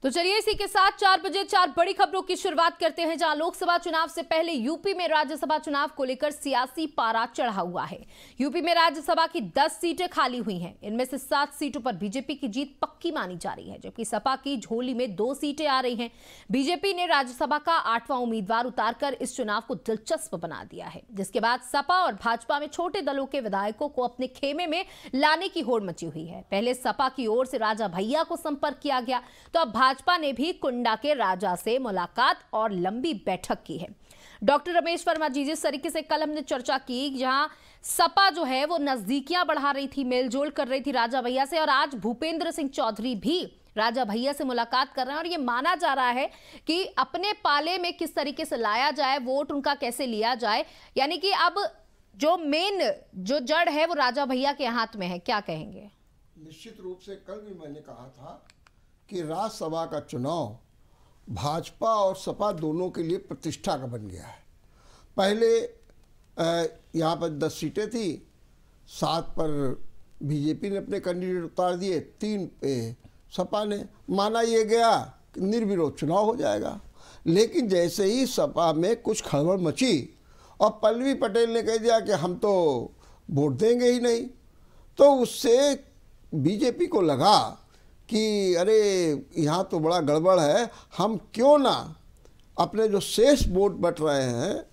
तो चलिए इसी के साथ 4 बजे 4 बड़ी खबरों की शुरुआत करते हैं, जहां लोकसभा चुनाव से पहले यूपी में राज्यसभा चुनाव को लेकर सियासी पारा चढ़ा हुआ है। यूपी में राज्यसभा की 10 सीटें खाली हुई हैं। इनमें से 7 सीटों पर बीजेपी की जीत पक्की मानी जा रही है, जबकि सपा की झोली में 2 सीटें आ रही हैं। बीजेपी ने राज्यसभा का 8वां उम्मीदवार उतारकर इस चुनाव को दिलचस्प बना दिया है, जिसके बाद सपा और भाजपा में छोटे दलों के विधायकों को अपने खेमे में लाने की होड़ मची हुई है। पहले सपा की ओर से राजा भैया को संपर्क किया गया, तो अब भाजपा ने भी कुंडा के राजा से मुलाकात और लंबी बैठक की है। डॉक्टर रमेश वर्मा जी, जिस तरीके से कल हमने चर्चा की, जहां सपा जो है वो नजदीकियां बढ़ा रही थी, मेलजोल कर रही थी राजा भैया से, और आज भूपेंद्र सिंह चौधरी भी राजा भैया से मुलाकात कर रहे हैं और ये माना जा रहा है कि अपने पाले में किस तरीके से लाया जाए, वोट उनका कैसे लिया जाए, यानी कि अब जो मेन जो जड़ है वो राजा भैया के हाथ में है। क्या कहेंगे? निश्चित रूप से कल भी मैंने कहा था कि राज्यसभा का चुनाव भाजपा और सपा दोनों के लिए प्रतिष्ठा का बन गया है। पहले यहाँ पर 10 सीटें थी, 7 पर बीजेपी ने अपने कैंडिडेट उतार दिए, 3 पे सपा ने। माना ये गया कि निर्विरोध चुनाव हो जाएगा, लेकिन जैसे ही सपा में कुछ खड़बड़ मची और पल्लवी पटेल ने कह दिया कि हम तो वोट देंगे ही नहीं, तो उससे बीजेपी को लगा कि अरे यहाँ तो बड़ा गड़बड़ है, हम क्यों ना अपने जो शेष वोट बट रहे हैं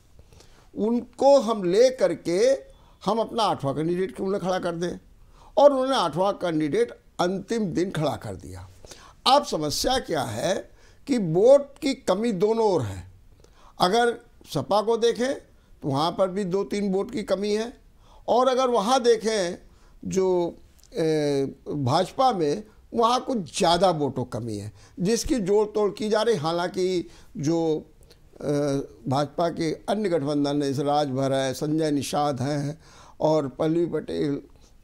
उनको हम ले करके हम अपना 8वां कैंडिडेट क्यों ना खड़ा कर दें। और उन्होंने 8वां कैंडिडेट अंतिम दिन खड़ा कर दिया। अब समस्या क्या है कि वोट की कमी दोनों ओर है। अगर सपा को देखें तो वहाँ पर भी 2-3 वोट की कमी है, और अगर वहाँ देखें जो भाजपा में, वहाँ कुछ ज़्यादा वोटों कमी है, जिसकी जोड़ तोड़ की जा रही। हालांकि जो भाजपा के अन्य गठबंधन जैसे राजभर है, संजय निषाद हैं, और पल्लवी पटेल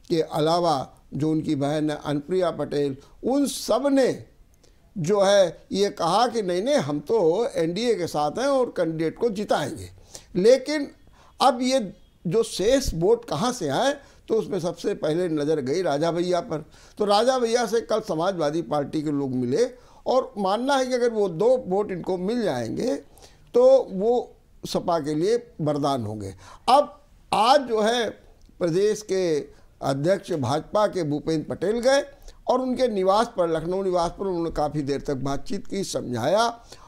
के अलावा जो उनकी बहन है अनुप्रिया पटेल, उन सब ने जो है ये कहा कि नहीं नहीं हम तो एनडीए के साथ हैं और कैंडिडेट को जिताएंगे। लेकिन अब ये जो शेष वोट कहाँ से आए, तो उसमें सबसे पहले नज़र गई राजा भैया पर। तो राजा भैया से कल समाजवादी पार्टी के लोग मिले और मानना है कि अगर वो 2 वोट इनको मिल जाएंगे तो वो सपा के लिए वरदान होंगे। अब आज जो है प्रदेश के अध्यक्ष भाजपा के भूपेंद्र पटेल गए और उनके निवास पर, लखनऊ निवास पर, उन्होंने काफ़ी देर तक बातचीत की, समझाया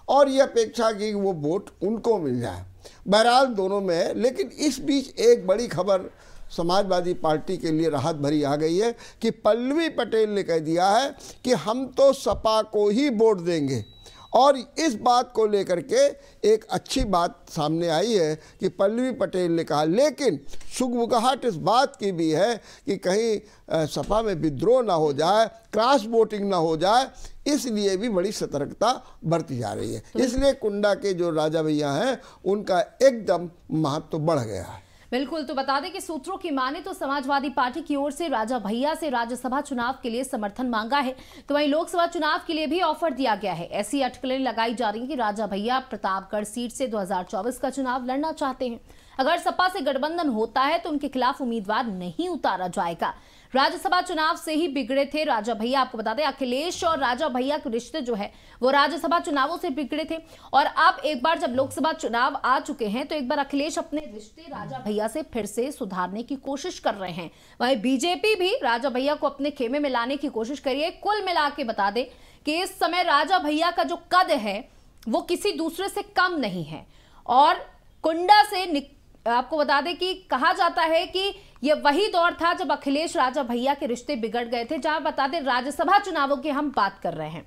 और ये अपेक्षा की कि वो वोट उनको मिल जाए। बहरहाल दोनों में है, लेकिन इस बीच एक बड़ी खबर समाजवादी पार्टी के लिए राहत भरी आ गई है कि पल्लवी पटेल ने कह दिया है कि हम तो सपा को ही वोट देंगे। और इस बात को लेकर के एक अच्छी बात सामने आई है कि पल्लवी पटेल ने कहा, लेकिन सुगबुगाहट इस बात की भी है कि कहीं सपा में विद्रोह ना हो जाए, क्रॉस वोटिंग ना हो जाए, इसलिए भी बड़ी सतर्कता बरती जा रही है। इसलिए कुंडा के जो राजा भैया हैं उनका एकदम महत्व बढ़ गया है। बिल्कुल, तो बता दें कि सूत्रों की माने तो समाजवादी पार्टी की ओर से राजा भैया से राज्यसभा चुनाव के लिए समर्थन मांगा है, तो वहीं लोकसभा चुनाव के लिए भी ऑफर दिया गया है। ऐसी अटकलें लगाई जा रही हैं कि राजा भैया प्रतापगढ़ सीट से 2024 का चुनाव लड़ना चाहते हैं। अगर सपा से गठबंधन होता है तो उनके खिलाफ उम्मीदवार नहीं उतारा जाएगा। राज्यसभा चुनाव से ही बिगड़े थे राजा भैया। आपको बता दें अखिलेश और राजा भैया के रिश्ते जो है वो राज्यसभा चुनावों से बिगड़े थे, और अब एक बार जब लोकसभा चुनाव आ चुके हैं तो एक बार अखिलेश अपने रिश्ते राजा भैया से फिर से सुधारने की कोशिश कर रहे हैं। वहीं बीजेपी भी राजा भैया को अपने खेमे में लाने की कोशिश करी है। कुल मिला के बता दें कि इस समय राजा भैया का जो कद है वो किसी दूसरे से कम नहीं है। और कुंडा से आपको बता दें कि कहा जाता है कि यह वही दौर था जब अखिलेश राजा भैया के रिश्ते बिगड़ गए थे, जहां बता दें राज्यसभा चुनावों की हम बात कर रहे हैं।